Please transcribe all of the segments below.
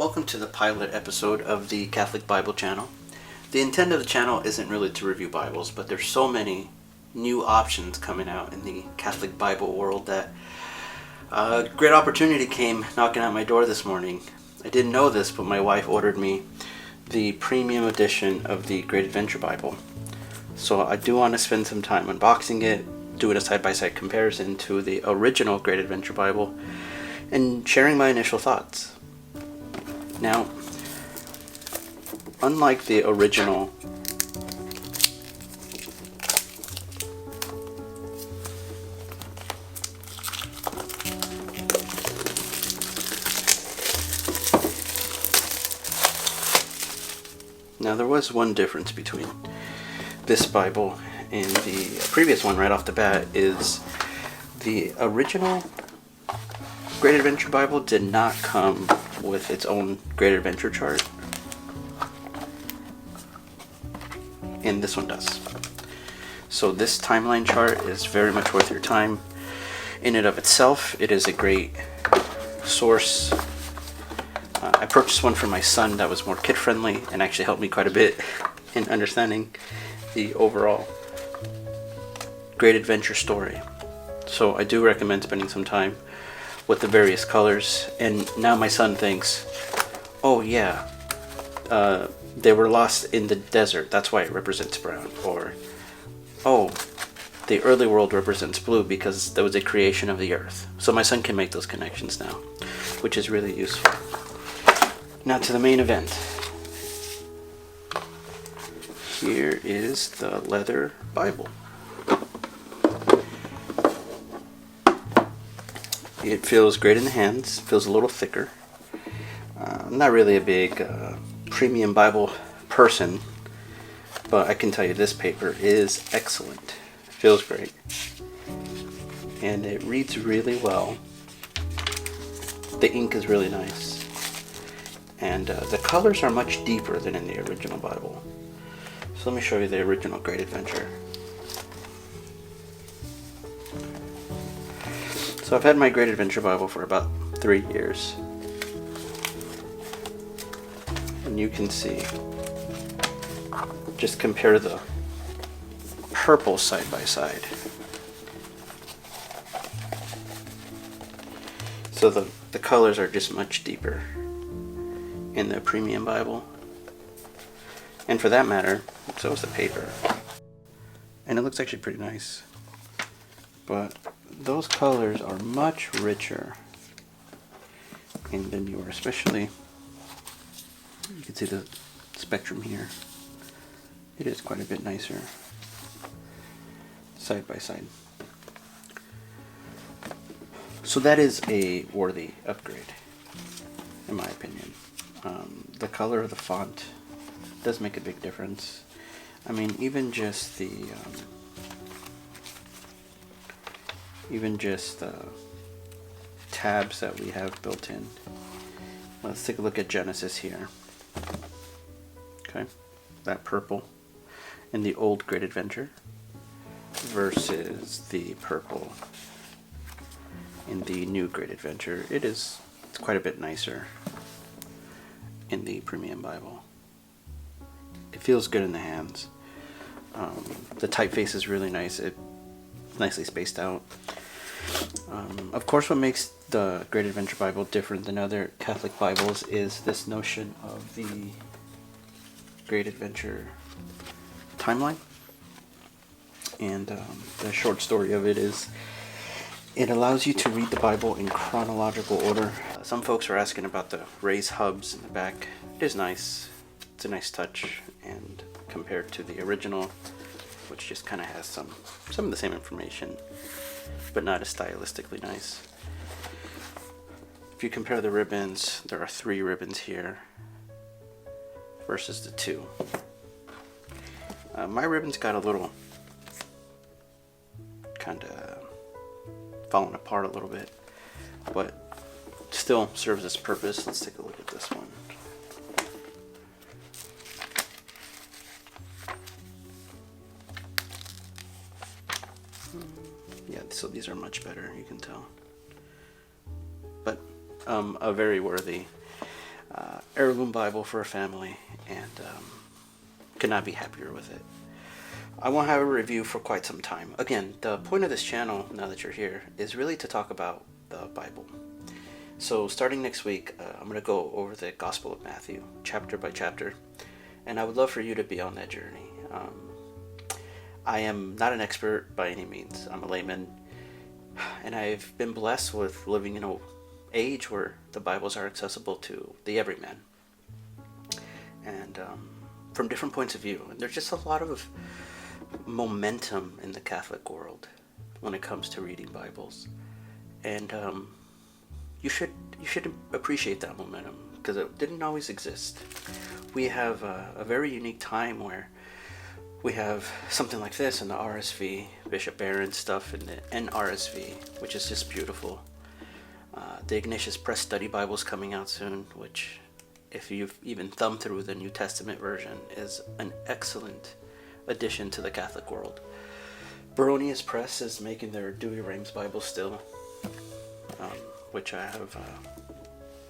Welcome to the pilot episode of the Catholic Bible channel. The intent of the channel isn't really to review Bibles, but there's so many new options coming out in the Catholic Bible world that a great opportunity came knocking at my door this morning. I didn't know this, but my wife ordered me the premium edition of the Great Adventure Bible. So I do want to spend some time unboxing it, doing a side-by-side comparison to the original Great Adventure Bible, and sharing my initial thoughts. Now, unlike the original, now there was one difference between this Bible and the previous one right off the bat is the original Great Adventure Bible did not come with its own Great Adventure chart, and this one does. So this timeline chart is very much worth your time. In and of itself, it is a great source. I purchased one for my son that was more kid-friendly and actually helped me quite a bit in understanding the overall Great Adventure story. So I do recommend spending some time with the various colors. And now my son thinks, oh yeah, they were lost in the desert, that's why it represents brown. Or, oh, the early world represents blue because there was a creation of the earth. So my son can make those connections now, which is really useful. Now to the main event. Here is the leather Bible. It feels great in the hands, feels a little thicker. I'm not really a big premium Bible person, but I can tell you this paper is excellent. It feels great. And it reads really well. The ink is really nice. And the colors are much deeper than in the original Bible. So let me show you the original Great Adventure. So I've had my Great Adventure Bible for about 3 years. And you can see, just compare the purple side by side. So the colors are just much deeper in the premium Bible. And for that matter, so is the paper. And it looks actually pretty nice. But those colors are much richer in the newer, especially, you can see the spectrum here. It is quite a bit nicer side by side. So that is a worthy upgrade, in my opinion. The color of the font does make a big difference. I mean, even just the tabs that we have built in. Let's take a look at Genesis here. Okay, that purple in the old Great Adventure versus the purple in the new Great Adventure. It's quite a bit nicer in the premium Bible. It feels good in the hands. The typeface is really nice. It's nicely spaced out. Of course, what makes the Great Adventure Bible different than other Catholic Bibles is this notion of the Great Adventure timeline. And the short story of it is it allows you to read the Bible in chronological order. Some folks are asking about the raised hubs in the back. It is nice. It's a nice touch, and compared to the original, which just kind of has some of the same information, but not as stylistically nice. If you compare the ribbons, there are 3 ribbons here versus the 2. My ribbons got a little kind of falling apart a little bit, but still serves its purpose. Let's take a look at this one. Yeah, so these are much better, you can tell. But a very worthy heirloom Bible for a family, and could not be happier with it. I won't have a review for quite some time. Again, the point of this channel, now that you're here, is really to talk about the Bible. So starting next week, I'm going to go over the Gospel of Matthew, chapter by chapter, and I would love for you to be on that journey. I am not an expert by any means. I'm a layman, and I've been blessed with living in an age where the Bibles are accessible to the everyman, and from different points of view. And there's just a lot of momentum in the Catholic world when it comes to reading Bibles, and you should appreciate that momentum, because it didn't always exist. We have a very unique time where we have something like this in the RSV, Bishop Barron's stuff in the NRSV, which is just beautiful. The Ignatius Press Study Bible is coming out soon, which, if you've even thumbed through the New Testament version, is an excellent addition to the Catholic world. Baronius Press is making their Dewey Rames Bible still, which I have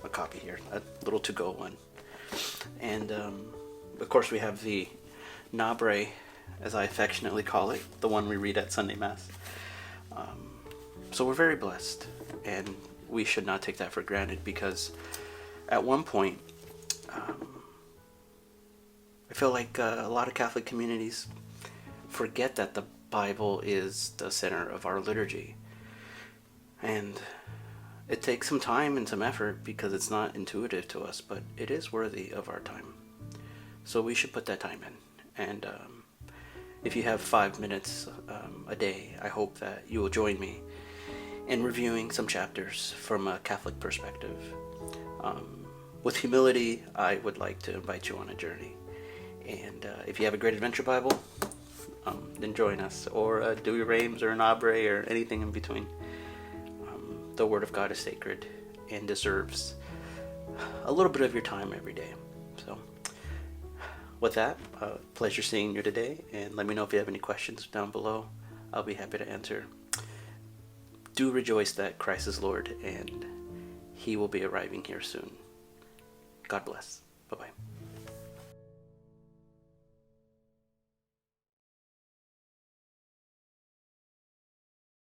a copy here, a little to-go one. And of course we have the Nabre, as I affectionately call it, the one we read at Sunday Mass. So we're very blessed, and we should not take that for granted, because at one point, I feel like a lot of Catholic communities forget that the Bible is the center of our liturgy. And it takes some time and some effort, because it's not intuitive to us, but it is worthy of our time. So we should put that time in. And if you have 5 minutes a day, I hope that you will join me in reviewing some chapters from a Catholic perspective. With humility, I would like to invite you on a journey. And if you have a Great Adventure Bible, then join us, or a Dewey Rames or an Abre or anything in between. The Word of God is sacred and deserves a little bit of your time every day. So with that, pleasure seeing you today, and let me know if you have any questions down below. I'll be happy to answer. Do rejoice that Christ is Lord, and He will be arriving here soon. God bless. Bye-bye.